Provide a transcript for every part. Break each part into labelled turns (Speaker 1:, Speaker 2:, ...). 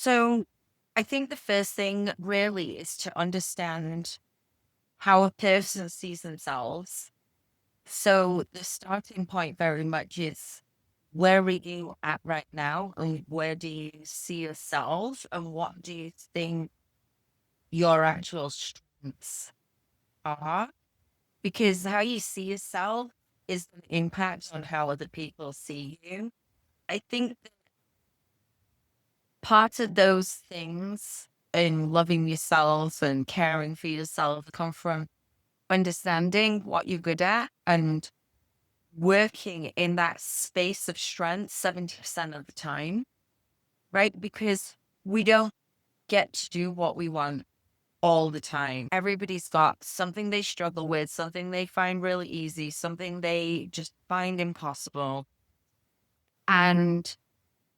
Speaker 1: So I think the first thing really is to understand how a person sees themselves. So the starting point very much is where are you at right now and where do you see yourself and what do you think your actual strengths are? Because how you see yourself is an impact on how other people see you. I think that part of those things in loving yourself and caring for yourself come from understanding what you're good at and working in that space of strength 70% of the time, right? Because we don't get to do what we want all the time. Everybody's got something they struggle with, something they find really easy, something they just find impossible. And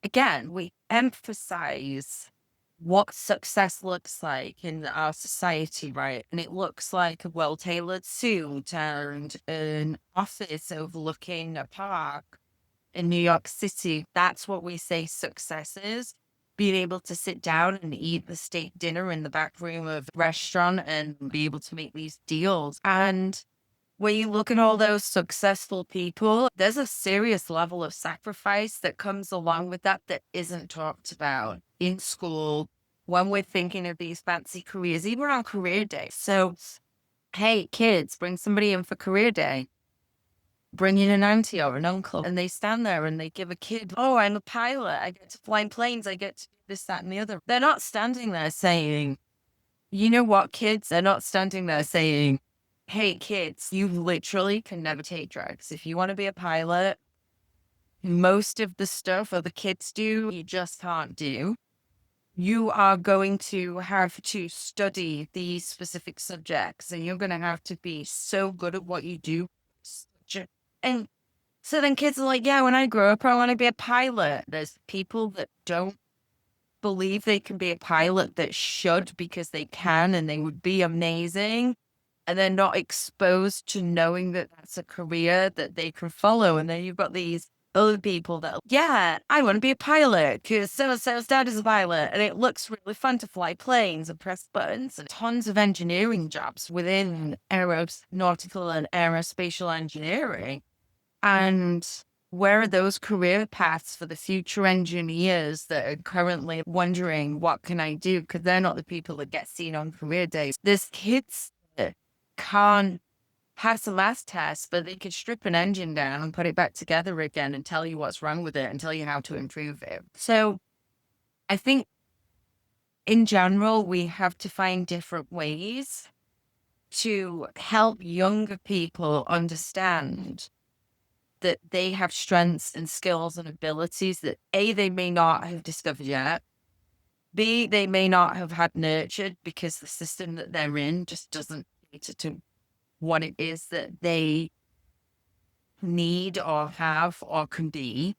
Speaker 1: again, we emphasize what success looks like in our society, right? And it looks like a well tailored suit and an office overlooking a park in New York City. That's what we say success is. Being able to sit down and eat the steak dinner in the back room of a restaurant and be able to make these deals. And when you look at all those successful people, there's a serious level of sacrifice that comes along with that that isn't talked about in school when we're thinking of these fancy careers, even on career day. So, hey, kids, bring somebody in for career day. Bring in an auntie or an uncle, and they stand there and they give a kid, oh, I'm a pilot. I get to fly in planes. I get to do this, that, and the other. They're not standing there saying, you know what, kids? They're not standing there saying, hey, kids, you literally can never take drugs. If you want to be a pilot, most of the stuff other kids do, you just can't do. You are going to have to study these specific subjects and you're going to have to be so good at what you do. And so then kids are like, yeah, when I grow up, I want to be a pilot. There's people that don't believe they can be a pilot that should because they can and they would be amazing. And they're not exposed to knowing that that's a career that they can follow. And then you've got these other people that, yeah, I want to be a pilot because so-and-so's dad is a pilot. And it looks really fun to fly planes and press buttons and tons of engineering jobs within aeronautical and aerospatial engineering. And where are those career paths for the future engineers that are currently wondering, what can I do? Because they're not the people that get seen on career days. There's kids that can't pass a math test, but they could strip an engine down and put it back together again and tell you what's wrong with it and tell you how to improve it. So I think in general, we have to find different ways to help younger people understand that they have strengths and skills and abilities that A, they may not have discovered yet. B, they may not have had nurtured because the system that they're in just doesn't cater to what it is that they need or have or can be.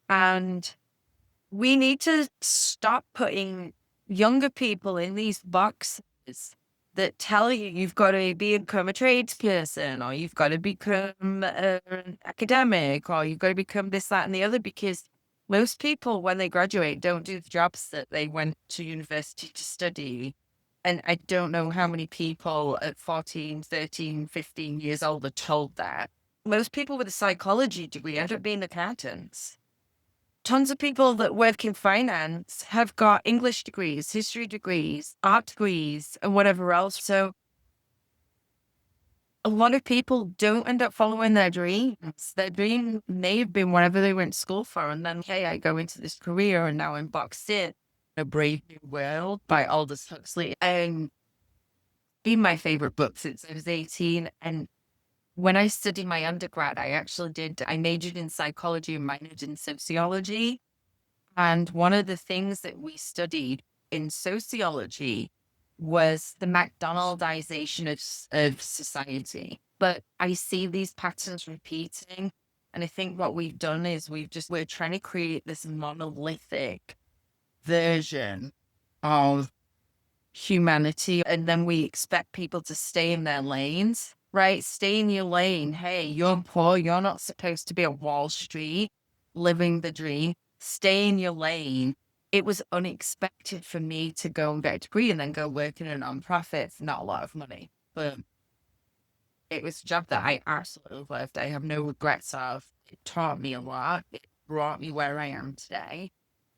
Speaker 1: And we need to stop putting younger people in these boxes that tell you you've got to become a tradesperson or you've got to become an academic or you've got to become this, that, and the other, because most people, when they graduate, don't do the jobs that they went to university to study. And I don't know how many people at 14, 13, 15 years old are told that. Most people with a psychology degree end up being accountants. Tons of people that work in finance have got English degrees, history degrees, art degrees, and whatever else. So a lot of people don't end up following their dreams. Their dream may have been whatever they went to school for. And then, hey, I go into this career and now I'm boxed in. A Brave New World by Aldous Huxley. And been my favorite book since I was 18. And when I studied my undergrad, I majored in psychology and minored in sociology. And one of the things that we studied in sociology was the McDonaldization of society. But I see these patterns repeating. And I think what we've done is we're trying to create this monolithic version of humanity. And then we expect people to stay in their lanes, right? Stay in your lane. Hey, you're poor. You're not supposed to be at Wall Street living the dream. Stay in your lane. it was unexpected for me to go and get a degree and then go work in a nonprofit for not a lot of money. But it was a job that I absolutely loved. I have no regrets of. It taught me a lot. It brought me where I am today.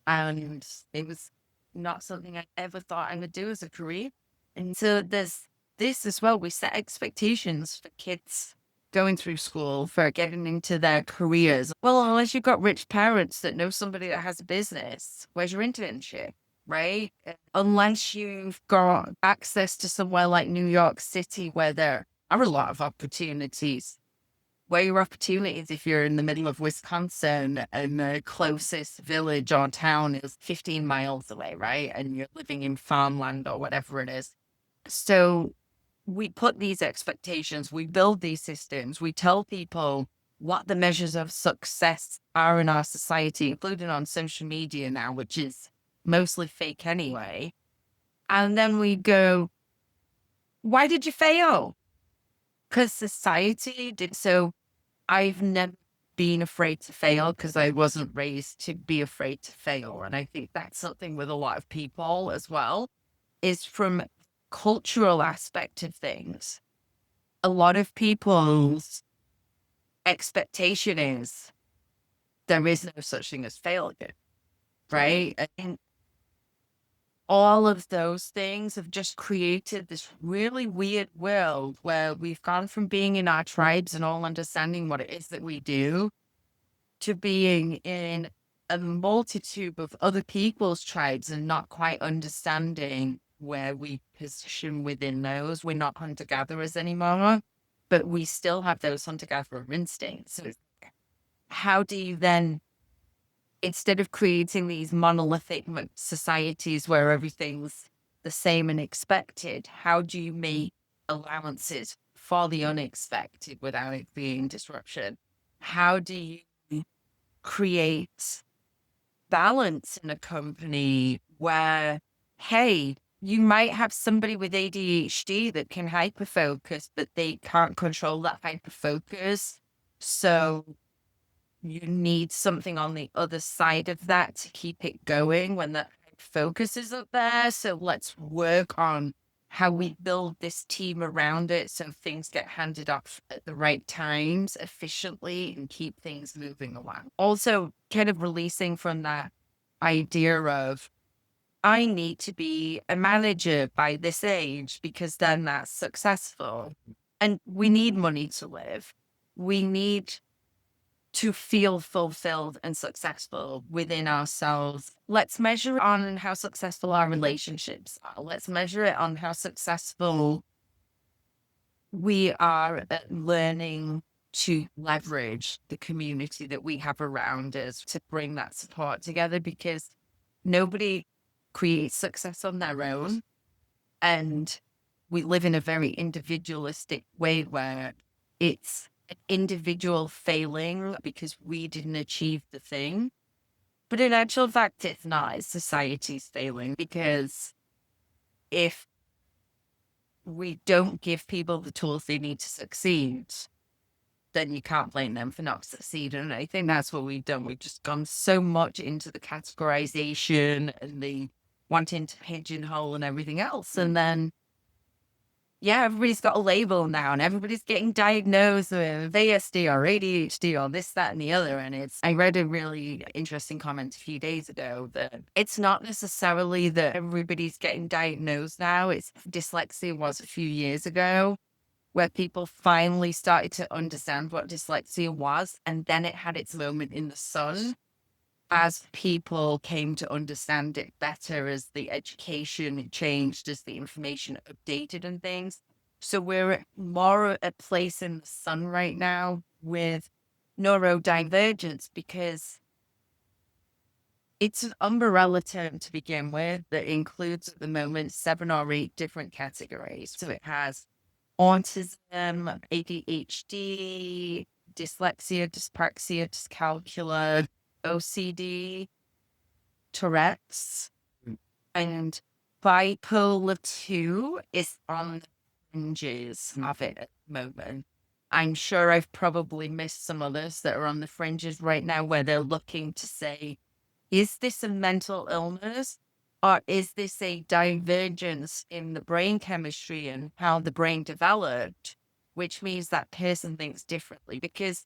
Speaker 1: And it was not something I ever thought I would do as a career. And so there's this as well. We set expectations for kids going through school, for getting into their careers. Well, unless you've got rich parents that know somebody that has a business, where's your internship? Right? Unless you've got access to somewhere like New York City where there are a lot of opportunities. Where your opportunities, if you're in the middle of Wisconsin and the closest village or town is 15 miles away, right? And you're living in farmland or whatever it is. So we put these expectations, we build these systems, we tell people what the measures of success are in our society, including on social media now, which is mostly fake anyway. And then we go, why did you fail? Because society did. So I've never been afraid to fail because I wasn't raised to be afraid to fail. And I think that's something with a lot of people as well, is from cultural aspect of things. A lot of people's expectation is there is no such thing as failure, right? And all of those things have just created this really weird world where we've gone from being in our tribes and all understanding what it is that we do to being in a multitude of other people's tribes and not quite understanding where we position within those. We're not hunter-gatherers anymore, but we still have those hunter-gatherer instincts. So how do you then, instead of creating these monolithic societies where everything's the same and expected, how do you make allowances for the unexpected without it being disruption? How do you create balance in a company where, hey, you might have somebody with ADHD that can hyperfocus, but they can't control that hyperfocus. So you need something on the other side of that to keep it going when that focus isn't there. So let's work on how we build this team around it so things get handed off at the right times efficiently and keep things moving along. Also, kind of releasing from that idea of, I need to be a manager by this age because then that's successful. And we need money to live. We need to feel fulfilled and successful within ourselves. Let's measure it on how successful our relationships are. Let's measure it on how successful we are at learning to leverage the community that we have around us to bring that support together, because nobody creates success on their own. And we live in a very individualistic way where it's an individual failing because we didn't achieve the thing. But in actual fact, it's not. It's society's failing, because if we don't give people the tools they need to succeed, then you can't blame them for not succeeding. And I think that's what we've done. We've just gone so much into the categorization and the wanting to pigeonhole and everything else. And then, yeah, everybody's got a label now and everybody's getting diagnosed with ASD or ADHD or this, that, and the other. And I read a really interesting comment a few days ago that it's not necessarily that everybody's getting diagnosed now. It's dyslexia was a few years ago, where people finally started to understand what dyslexia was. And then it had its moment in the sun as people came to understand it better, as the education changed, as the information updated and things. So we're more at a place in the sun right now with neurodivergence, because it's an umbrella term to begin with that includes at the moment 7 or 8 different categories. So it has autism, ADHD, dyslexia, dyspraxia, dyscalculia, OCD, Tourette's, and bipolar 2 is on the fringes of it at the moment. I'm sure I've probably missed some others that are on the fringes right now where they're looking to say, is this a mental illness or is this a divergence in the brain chemistry and how the brain developed, which means that person thinks differently? Because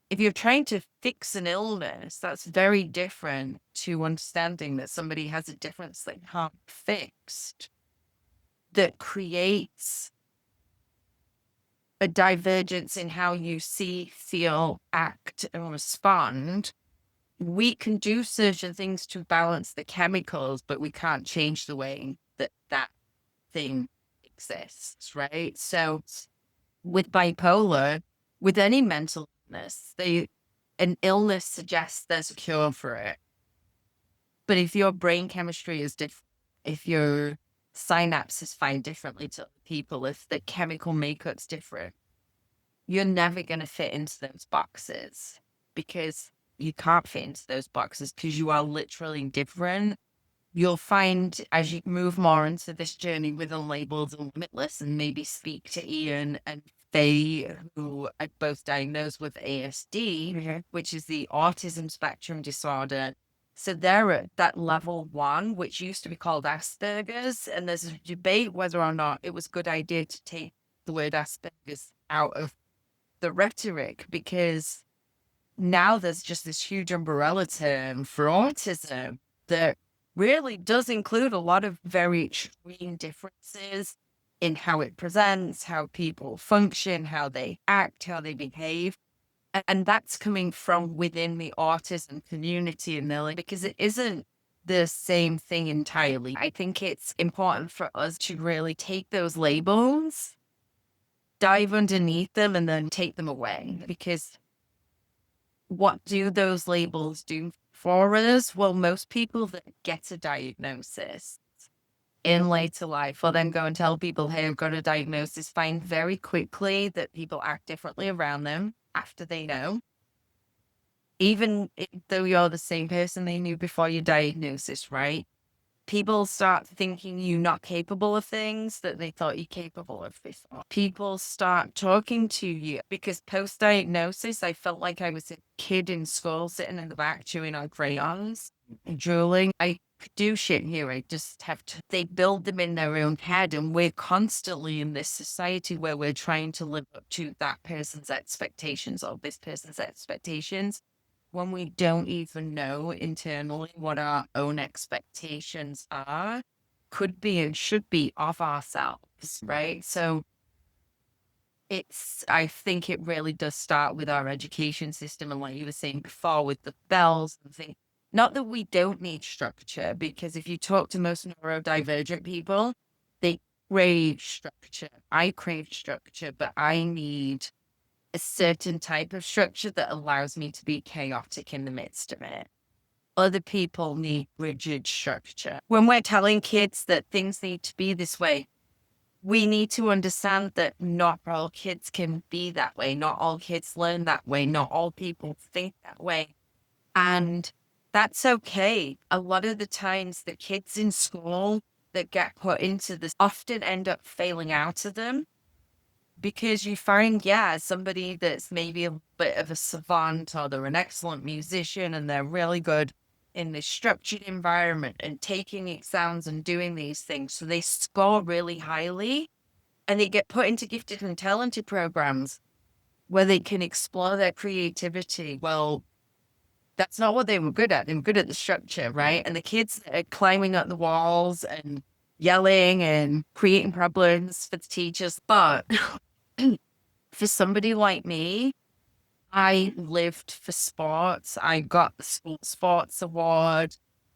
Speaker 1: if you're trying to fix an illness, that's very different to understanding that somebody has a difference that can't be fixed, that creates a divergence in how you see, feel, act, and respond. We can do certain things to balance the chemicals, but we can't change the way that that thing exists, right? So with bipolar, with any mental illness, an illness suggests there's a cure for it. But if your brain chemistry is different, if your synapses fire differently to other people, if the chemical makeup's different, you're never going to fit into those boxes because you can't fit into those boxes because you are literally different. You'll find as you move more into this journey with Unlabeled and Limitless, and maybe speak to Ian and Faye, who are both diagnosed with ASD, which is the autism spectrum disorder. So they're at that level 1, which used to be called Asperger's. And there's a debate whether or not it was a good idea to take the word Asperger's out of the rhetoric, because now there's just this huge umbrella term for autism that really does include a lot of very extreme differences in how it presents, how people function, how they act, how they behave. And that's coming from within the autism community, and they're like, because it isn't the same thing entirely. I think it's important for us to really take those labels, dive underneath them, and then take them away. Because what do those labels do for us? Well, most people that get a diagnosis in later life will then go and tell people, hey, I've got a diagnosis, find very quickly that people act differently around them after they know. Even though you're the same person they knew before your diagnosis, right? People start thinking you're not capable of things that they thought you're capable of before. People start talking to you because post-diagnosis, I felt like I was a kid in school sitting in the back chewing on crayons and drooling. I could do shit here. I just have to. They build them in their own head, and we're constantly in this society where we're trying to live up to that person's expectations or this person's expectations, when we don't even know internally what our own expectations are, could be and should be of ourselves, right? So I think it really does start with our education system. And like you were saying before, with the bells and things, not that we don't need structure, because if you talk to most neurodivergent people, they crave structure. I crave structure, but I need a certain type of structure that allows me to be chaotic in the midst of it. Other people need rigid structure. When we're telling kids that things need to be this way, we need to understand that not all kids can be that way. Not all kids learn that way. Not all people think that way. And that's okay. A lot of the times, the kids in school that get put into this often end up failing out of them, because you find, yeah, somebody that's maybe a bit of a savant or they're an excellent musician and they're really good in this structured environment and taking exams and doing these things. So they score really highly and they get put into gifted and talented programs where they can explore their creativity. Well, that's not what they were good at. They were good at the structure, right? And the kids that are climbing up the walls and yelling and creating problems for the teachers. But for somebody like me, I lived for sports. I got the school sports award.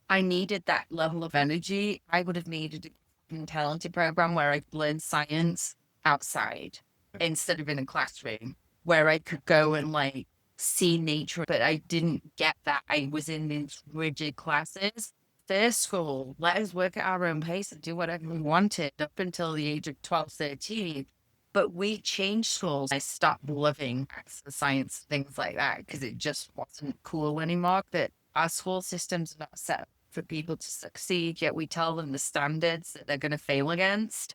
Speaker 1: I needed that level of energy. I would have needed a talented program where I could learn science outside instead of in a classroom, where I could go and like see nature. But I didn't get that. I was in these rigid classes. Their school let us work at our own pace and do whatever we wanted up until the age of 12, 13. But we changed schools. I stopped loving arts and science, things like that, because it just wasn't cool anymore. That our school systems are not set up for people to succeed, yet we tell them the standards that they're going to fail against.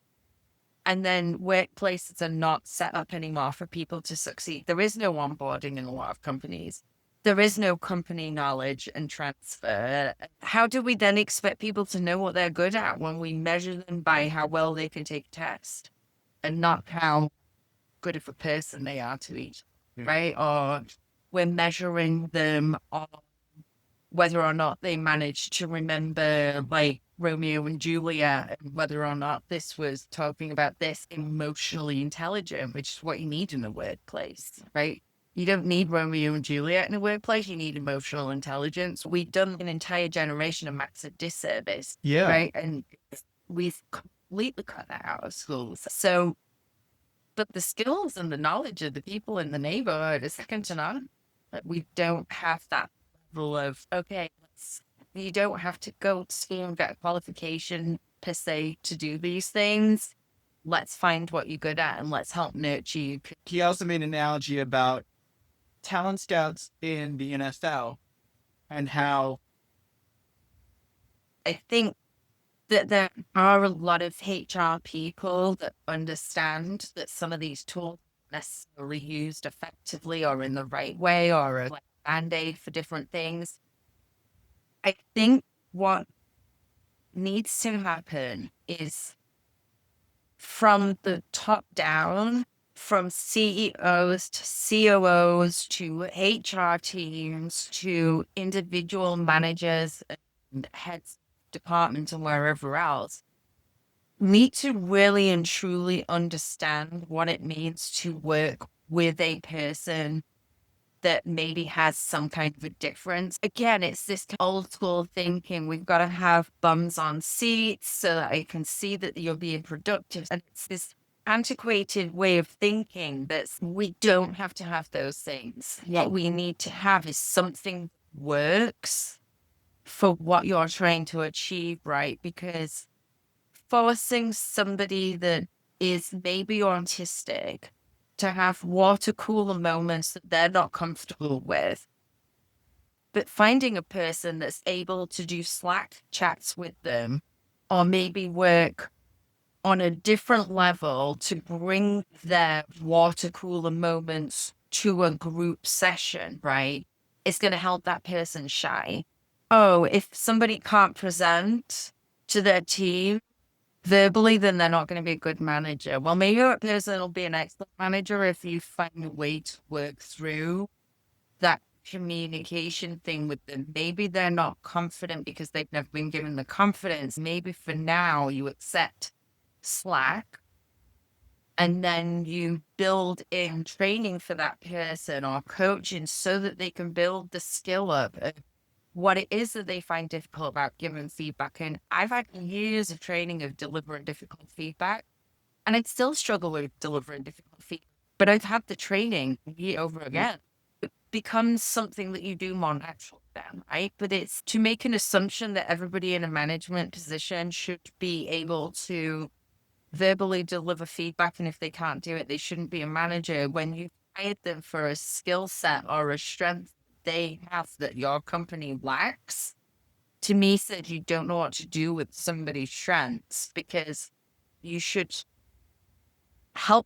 Speaker 1: And then workplaces are not set up anymore for people to succeed. There is no onboarding in a lot of companies. there is no company knowledge and transfer. How do we then expect people to know what they're good at when we measure them by how well they can take a test and not how good of a person they are to each, right? Or we're measuring them on whether or not they managed to remember like Romeo and Juliet, and whether or not this was talking about this emotionally intelligent, which is what you need in a workplace, right? You don't need Romeo and Juliet in a workplace. You need emotional intelligence. We've done an entire generation of massive disservice, right? And we've completely cut that out of schools. So, but the skills and the knowledge of the people in the neighborhood is second to none. But we don't have that level of, okay, you don't have to go to school and get a qualification per se to do these things. Let's find what you're good at and let's help nurture you.
Speaker 2: He also made an analogy about talent scouts in the NFL and how
Speaker 1: I think that there are a lot of HR people that understand that some of these tools aren't necessarily used effectively or in the right way, or a like band-aid for different things. I think what needs to happen is from the top down, from CEOs to COOs to HR teams to individual managers and heads of departments and wherever else, need to really and truly understand what it means to work with a person that maybe has some kind of a difference. Again, it's this old school thinking. We've got to have bums on seats so that I can see that you're being productive. And it's this antiquated way of thinking that we don't have to have those things. What we need to have is something that works for what you're trying to achieve, right? Because forcing somebody that is maybe autistic to have water cooler moments that they're not comfortable with, but finding a person that's able to do Slack chats with them or maybe work on a different level to bring their water cooler moments to a group session, right? It's going to help that person shine. Oh, if somebody can't present to their team verbally, then they're not going to be a good manager. Well, maybe that person will be an excellent manager if you find a way to work through that communication thing with them. Maybe they're not confident because they've never been given the confidence. Maybe for now you accept Slack and then you build in training for that person or coaching so that they can build the skill up of what it is that they find difficult about giving feedback. And I've had years of training of delivering difficult feedback, and I'd still struggle with delivering difficult feedback. But I've had the training year over again. It becomes something that you do more natural then, right? But it's to make an assumption that everybody in a management position should be able to verbally deliver feedback. And if they can't do it, they shouldn't be a manager. When you hired them for a skill set or a strength they have that your company lacks, to me said you don't know what to do with somebody's strengths, because you should help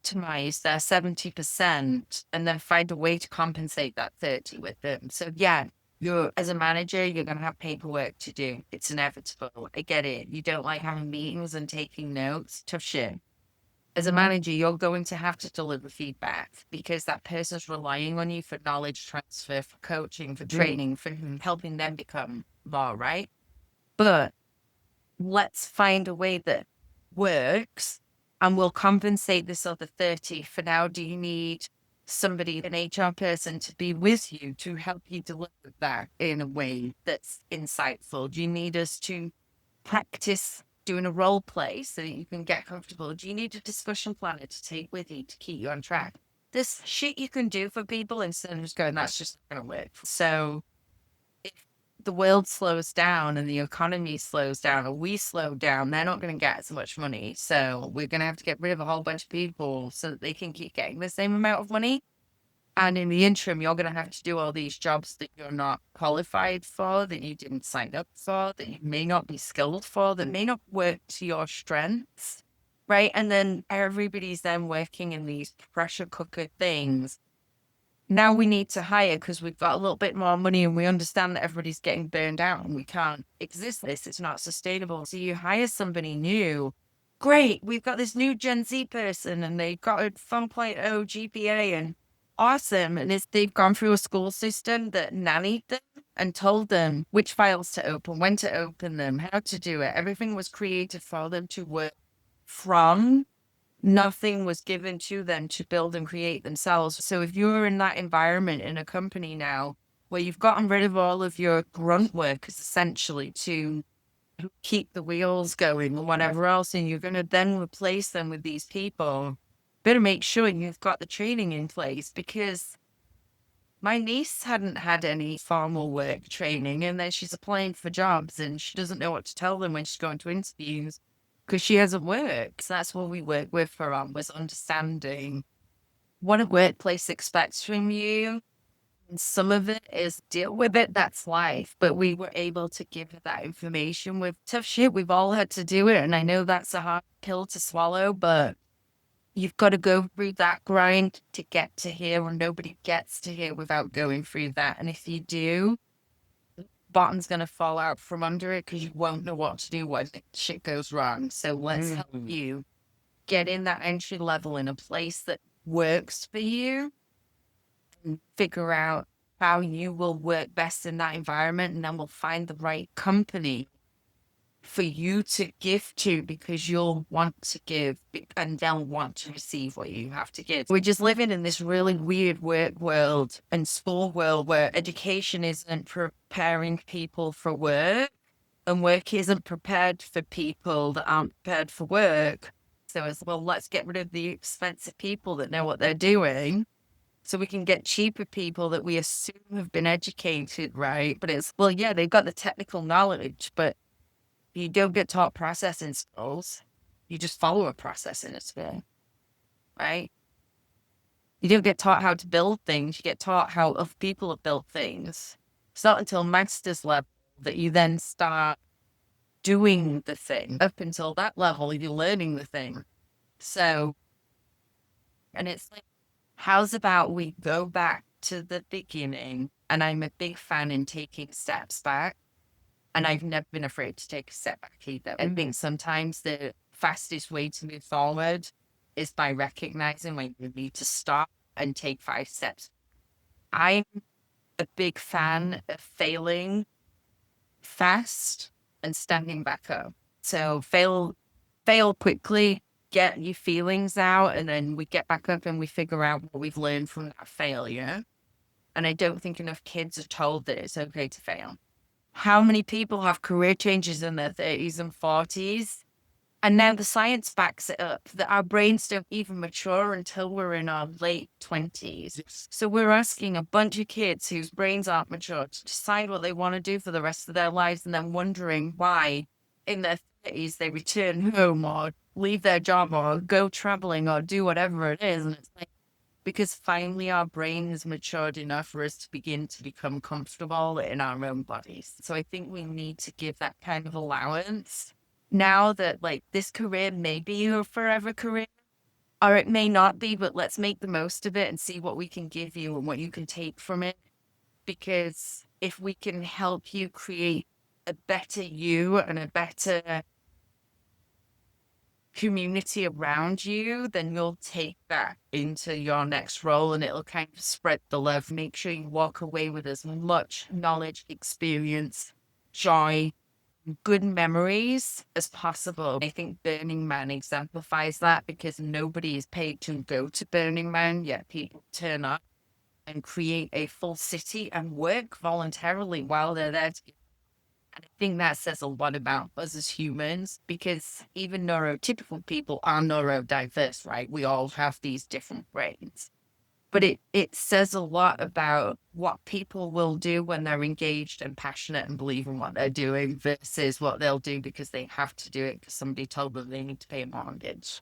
Speaker 1: optimize their 70% and then find a way to compensate that 30 with them. So yeah, you're as a manager, you're going to have paperwork to do. It's inevitable. I get it. You don't like having meetings and taking notes. Tough shit. As a manager, you're going to have to deliver feedback because that person's relying on you for knowledge transfer, for coaching, for training, for helping them become more, right? But let's find a way that works and will compensate this other 30. For now, do you need somebody, an HR person, to be with you to help you deliver that in a way that's insightful? Do you need us to practice doing a role play so that you can get comfortable? Do you need a discussion planner to take with you to keep you on track? There's shit you can do for people instead of just going, that's just not going to work. So if the world slows down and the economy slows down or we slow down, they're not going to get as much money. So we're going to have to get rid of a whole bunch of people so that they can keep getting the same amount of money. And in the interim, you're going to have to do all these jobs that you're not qualified for, that you didn't sign up for, that you may not be skilled for, that may not work to your strengths, right? And then everybody's then working in these pressure cooker things Now we need to hire because we've got a little bit more money and we understand that everybody's getting burned out and we can't exist this. It's not sustainable. So you hire somebody new. Great. We've got this new Gen Z person and they've got a 1.0 GPA and awesome. And they've gone through a school system that nannied them and told them which files to open, when to open them, how to do it. Everything was created for them to work from. Nothing was given to them to build and create themselves. So if you're in that environment in a company now where you've gotten rid of all of your grunt workers essentially to keep the wheels going and whatever else, and you're going to then replace them with these people, better make sure you've got the training in place, because my niece hadn't had any formal work training and then she's applying for jobs and she doesn't know what to tell them when she's going to interviews because she hasn't worked. So that's what we work with her on, was understanding what a workplace expects from you. And some of it is deal with it, that's life. But we were able to give her that information with tough shit. We've all had to do it. And I know that's a hard pill to swallow, but you've got to go through that grind to get to here, and nobody gets to here without going through that. And if you do, bottom's going to fall out from under it because you won't know what to do when shit goes wrong. So let's help you get in that entry level in a place that works for you and figure out how you will work best in that environment. And then we'll find the right company for you to give to, because you'll want to give and they'll want to receive what you have to give. We're just living in this really weird work world and school world where education isn't preparing people for work and work isn't prepared for people that aren't prepared for work. So it's, well, let's get rid of the expensive people that know what they're doing so we can get cheaper people that we assume have been educated, right? But it's, well, yeah, they've got the technical knowledge, but you don't get taught processing skills. You just follow a process in a school, right? You don't get taught how to build things. You get taught how other people have built things. It's not until master's level that you then start doing the thing. Up until that level, you're learning the thing. So, and it's like, how's about we go back to the beginning? And I'm a big fan in taking steps back. And I've never been afraid to take a step back either. I think sometimes the fastest way to move forward is by recognizing when you need to stop and take 5 steps. I'm a big fan of failing fast and standing back up. So fail quickly, get your feelings out, and then we get back up and we figure out what we've learned from that failure. And I don't think enough kids are told that it's okay to fail. How many people have career changes in their 30s and 40s? And now the science backs it up that our brains don't even mature until we're in our late 20s.
Speaker 2: Yes.
Speaker 1: So we're asking a bunch of kids whose brains aren't mature to decide what they want to do for the rest of their lives, and then wondering why in their 30s they return home or leave their job or go traveling or do whatever it is. And it's like, because finally our brain has matured enough for us to begin to become comfortable in our own bodies. So I think we need to give that kind of allowance now that, like, this career may be your forever career, or it may not be, but let's make the most of it and see what we can give you and what you can take from it. Because if we can help you create a better you and a better community around you, then you'll take that into your next role and it'll kind of spread the love. Make sure you walk away with as much knowledge, experience, joy, good memories as possible. I think Burning Man exemplifies that, because nobody is paid to go to Burning Man, yet people turn up and create a full city and work voluntarily while they're there. And I think that says a lot about us as humans, because even neurotypical people are neurodiverse, right? We all have these different brains. But it says a lot about what people will do when they're engaged and passionate and believe in what they're doing versus what they'll do because they have to do it because somebody told them they need to pay a mortgage.